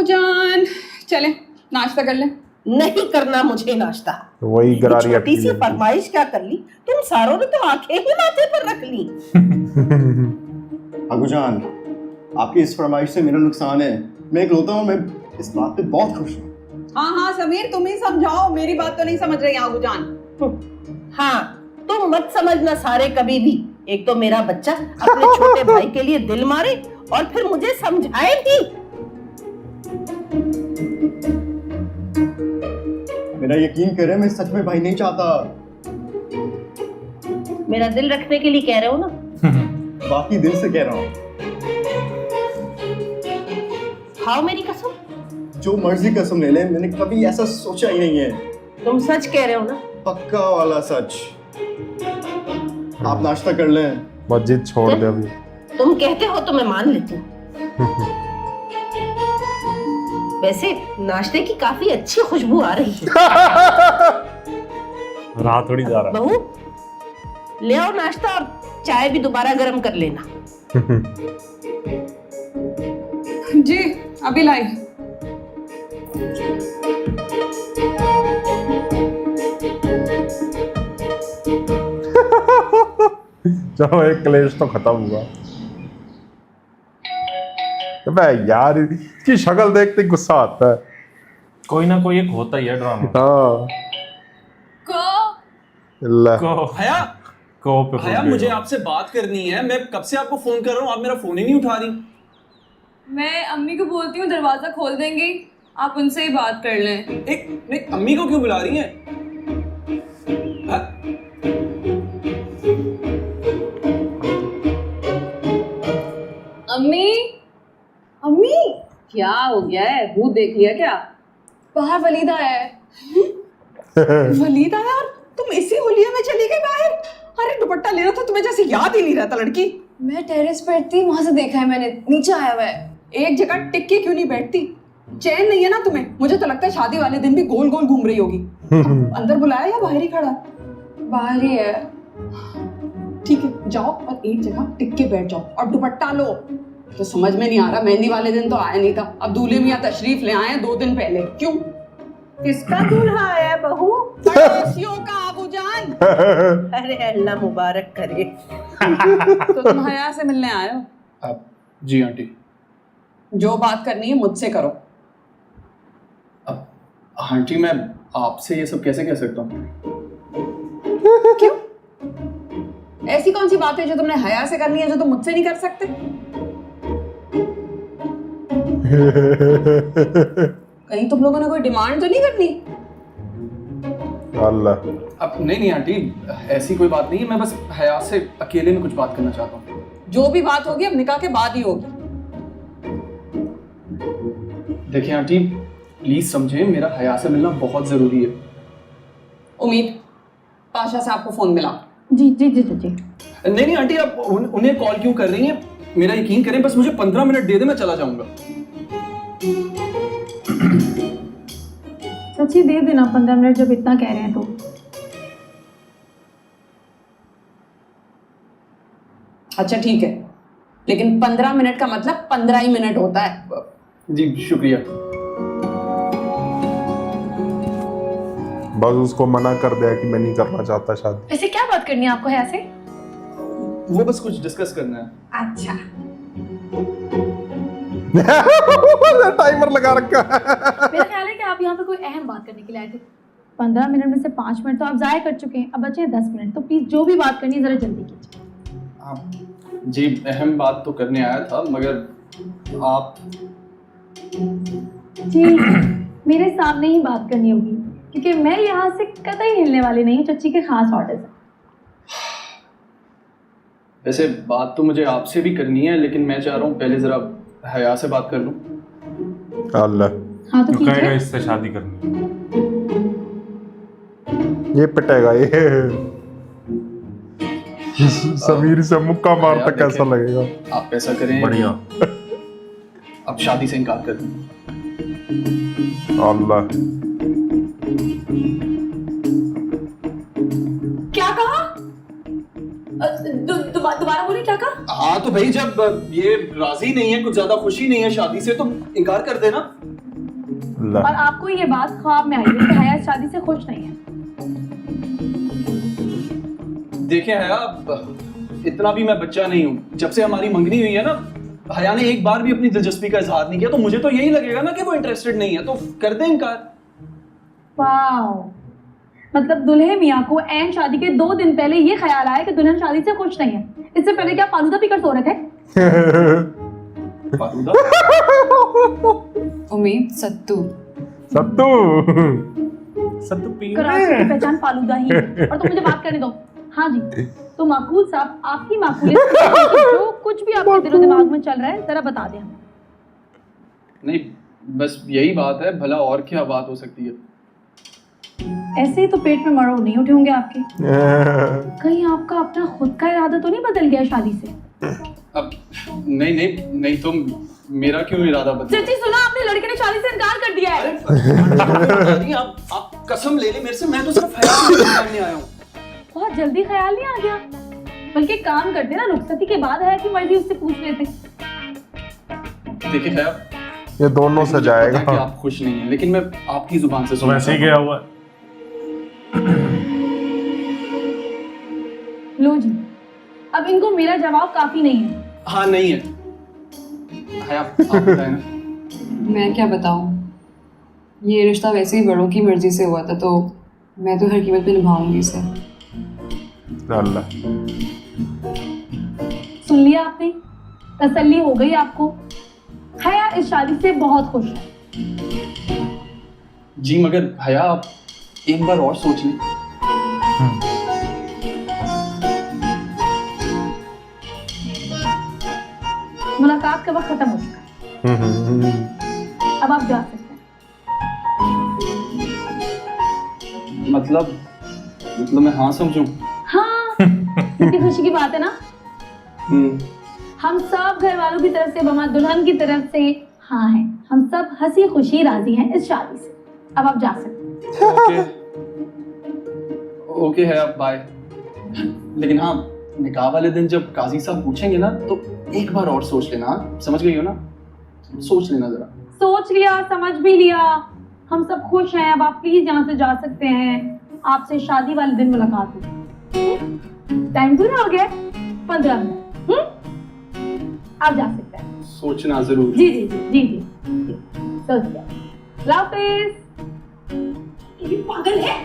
जान, चले नाश्ता कर लें। नहीं करना मुझे नाश्ता। वही गरारी छोटी सी फरमाइश क्या कर ली तुम सारों ने, तो आंखें ही माथे पर रख ली। अगू जान, आपकी इस फरमाइश से मेरा नुकसान है। मैं इकलौता हूँ, मैं इस बात पे बहुत खुश हूँ। हाँ हाँ समीर, तुम ही समझाओ, मेरी बात तो नहीं समझ रही आगू जान। हाँ, तुम मत समझना सारे कभी भी। एक तो मेरा बच्चा अपने छोटे भाई के लिए दिल मारे और फिर मुझे समझाए भी। मेरा यकीन करे, मैं सच में भाई नहीं चाहता। मेरा दिल रखने के लिए कह रहे हो ना? बाकी दिल से कह रहा हूँ। खाओ मेरी कसम। जो मर्जी कसम ले ले, मैंने कभी ऐसा सोचा ही नहीं है। तुम सच कह रहे हो ना? पक्का वाला सच। आप नाश्ता कर लें। मस्जिद छोड़ दे अभी। तुम कहते हो तो मैं मान लेती हूँ। वैसे नाश्ते की काफी अच्छी खुशबू आ रही है। रात थोड़ी जा रहा बहू, ले आओ नाश्ता और चाय भी दोबारा गर्म कर लेना। जी अभी लाई। चलो एक क्लेश तो खत्म हुआ। अबे यार, इसकी शक्ल देखते ही गुस्सा आता है। कोई ना कोई एक होता ही है ड्रामा। हाँ अल्लाह। हया, को पे हया मुझे आपसे बात करनी है। मैं कब से आपको फोन कर रहा हूँ, आप मेरा फोन ही नहीं उठा रही। मैं अम्मी को बोलती हूँ दरवाजा खोल देंगी, आप उनसे ही बात कर लें। एक नहीं, अम्मी को क्यों बुला रही हैं? हाँ? अम्मी, अम्मी, क्या हो गया है? भूत देख लिया क्या? बाहर वलीद आया है। वलीद आया और तुम इसी होलिया में चली गई बाहर? अरे दुपट्टा ले रहा था, तुम्हें जैसे याद ही नहीं रहता लड़की। मैं टेरेस पर थी, वहां से देखा है मैंने, नीचे आया हुआ है। एक जगह टिक के क्यों नहीं बैठती? चैन नहीं है ना तुम्हें? मुझे तो लगता है शादी वाले दिन भी गोल गोल घूम रही होगी। अंदर बुलाया या बाहर ही खड़ा? बाहर ही है। ठीक है, जाओ और एक जगह टिक के बैठ जाओ और दुपट्टा लो। तो समझ में नहीं आ रहा, मेहंदी वाले दिन तो आया नहीं था, अब दूल्हे मियां तशरीफ ले आए हैं 2 दिन पहले। क्यों? किसका दूल्हा आया है बहू? पड़ोसियों का आबू जान। अरे अल्लाह मुबारक करे। तो तुम हया से मिलने आए हो? जी आंटी। जो बात करनी है मुझसे करो। अब आंटी, मैं आपसे ये सब कैसे कह सकता हूँ? क्यों? ऐसी कौन सी बात है जो तुमने हया से करनी है जो तुम मुझसे नहीं कर सकते? कहीं तुम लोगों ने कोई डिमांड तो नहीं करनी? अल्लाह। अब नहीं आंटी, ऐसी कोई बात नहीं है। मैं बस हया से अकेले में कुछ बात करना चाहता हूँ। जो भी बात होगी अब निकाह के बाद ही होगी। देखिए आंटी, प्लीज समझें, मेरा हया से मिलना बहुत जरूरी है। उम्मीद, पाशा से आपको फोन मिला? जी जी जी जी। नहीं आंटी, आप उन्हें कॉल क्यों कर रही हैं? मेरा यकीन करें, बस मुझे 15 मिनट दे दे, मैं चला जाऊंगा। सच्ची दे देना 15 मिनट, जब इतना कह रहे हैं तो। अच्छा ठीक है, लेकिन 15 मिनट का मतलब 15 ही मिनट होता है। जी शुक्रिया। बस उसको मना कर दिया कि मैं नहीं करना चाहता शादी। वैसे क्या बात करनी है आपको हया से? वो बस कुछ डिस्कस करना है। अच्छा। टाइमर लगा रखा। मेरा ख्याल है कि आप यहाँ पे कोई अहम बात करने के लिए आए थे। 15 मिनट में से 5 मिनट तो आप जाया कर चुके हैं, अब बचे हैं 10 मिनट, तो प्लीज जो भी बात करनी है जरा जल्दी कीजिए। जी अहम बात तो करने आया था, मगर आप जी मेरे सामने ही बात करनी होगी, क्योंकि मैं यहाँ से कतई हिलने वाली नहीं हूँ। चच्ची के खास ऑर्डर्स हैं। वैसे बात तो मुझे आपसे भी करनी है, लेकिन मैं चाह रहा हूँ पहले जरा हया से बात कर लूँ। अल्लाह। हाँ तो कहेगा कीजिए। इससे शादी करनी है। ये पिटेगा ये। समीर से मुक्का मारता कैसा लगेगा? आप ऐसा करें, बढ़िया। अब शादी से इनकार कर दें। अल्लाह। क्या कहा? दोबारा बोलिए, क्या कहा? हाँ तो भाई, जब ये राजी नहीं है, कुछ ज्यादा खुशी नहीं है शादी से, तो इनकार कर देना। अल्लाह। और आपको ये बात ख्वाब में आई है कि हया इस शादी से खुश नहीं है। देखें हया, इतना भी मैं बच्चा नहीं हूँ। जब से हमारी मंगनी हुई है ना, हया ने एक बार भी अपनी दिलचस्पी का इजहार नहीं किया, तो मुझे तो यही लगेगा ना कि वो इंटरेस्टेड नहीं है, तो कर दे इनकार। वाओ, मतलब दुल्हे मियाँ को ऐन शादी के 2 दिन पहले ये ख्याल आया कि दुल्हन शादी से खुश नहीं है। इससे पहले क्या फालूदा पीकर सो रखे? फालूदा? उम्मीद सत्तू। सत्तू। सत्तू पी कराची की पहचान फालूदा ही है। और तो मुझे बात करने दो। हाँ जी, तो माकूल साहब, आपकी माकूलियत जो कुछ भी आपके दिलो दिमाग में चल रहा है जरा बता दें हमें। नहीं, बस यही बात है, भला और क्या बात हो सकती है। ऐसे ही तो पेट में मरोड़ नहीं उठे होंगे आपके। कहीं आपका अपना खुद का इरादा तो नहीं बदल गया शादी से? अब नहीं तो मेरा क्यों इरादा बदला? चाची सुना, आपने लड़के ने शादी से इनकार कर दिया है। आप कसम ले ली मेरे से, मैं तो सिर्फ ख्याल करने आया हूँ। बहुत जल्दी ख्याल नहीं आ गया? बल्कि काम करते ना, रुखसती के बाद है कि मर्जी उससे पूछ लेते। देखिए खैर, ये दोनों से जाएगा। कि आप खुश नहीं हैं, लेकिन मैं आपकी जुबान से तो वैसे ही गया हुआ है। लो जी, अब इनको मेरा जवाब काफी नहीं है। हाँ नहीं है। आप बताएं ना। मैं क्या बताऊं, ये रिश्ता वैसे ही बड़ों की मर्जी से हुआ था, तो मैं तो हर कीमत पे निभाऊंगी इसे। अल्लाह। सुन लिया आपने? तसल्ली हो गई आपको? हया इस शादी से बहुत खुश है। जी मगर हया, आप एक बार और सोच लें। मुलाकात का वक्त खत्म हो चुका है, अब आप जा सकते हैं। मतलब मैं हाँ समझूं? हाँ, कितनी खुशी की बात है ना। हम्म। हम सब घर वालों की तरफ से, बमा दुल्हन की तरफ से हाँ है। हम सब हंसी खुशी राजी हैं इस शादी से। अब आप जा सकते हैं। ओके है, अब बाय। लेकिन हाँ, निकाह वाले दिन जब काजी साहब पूछेंगे ना, तो एक बार और सोच लेना। हाँ? समझ गई हो ना? सोच लेना जरा। सोच लिया, समझ भी लिया। हम सब खुश हैं, अब आप प्लीज यहाँ से जा सकते हैं। आपसे शादी वाले दिन मुलाकात होगी। टाइम पूरा हो गया, 15 मिनट। आप जा सकते हैं। सोचना जरूर। जी जी जी जी जी, सोच लिया। अल्लाह हाफिज। ये पागल है।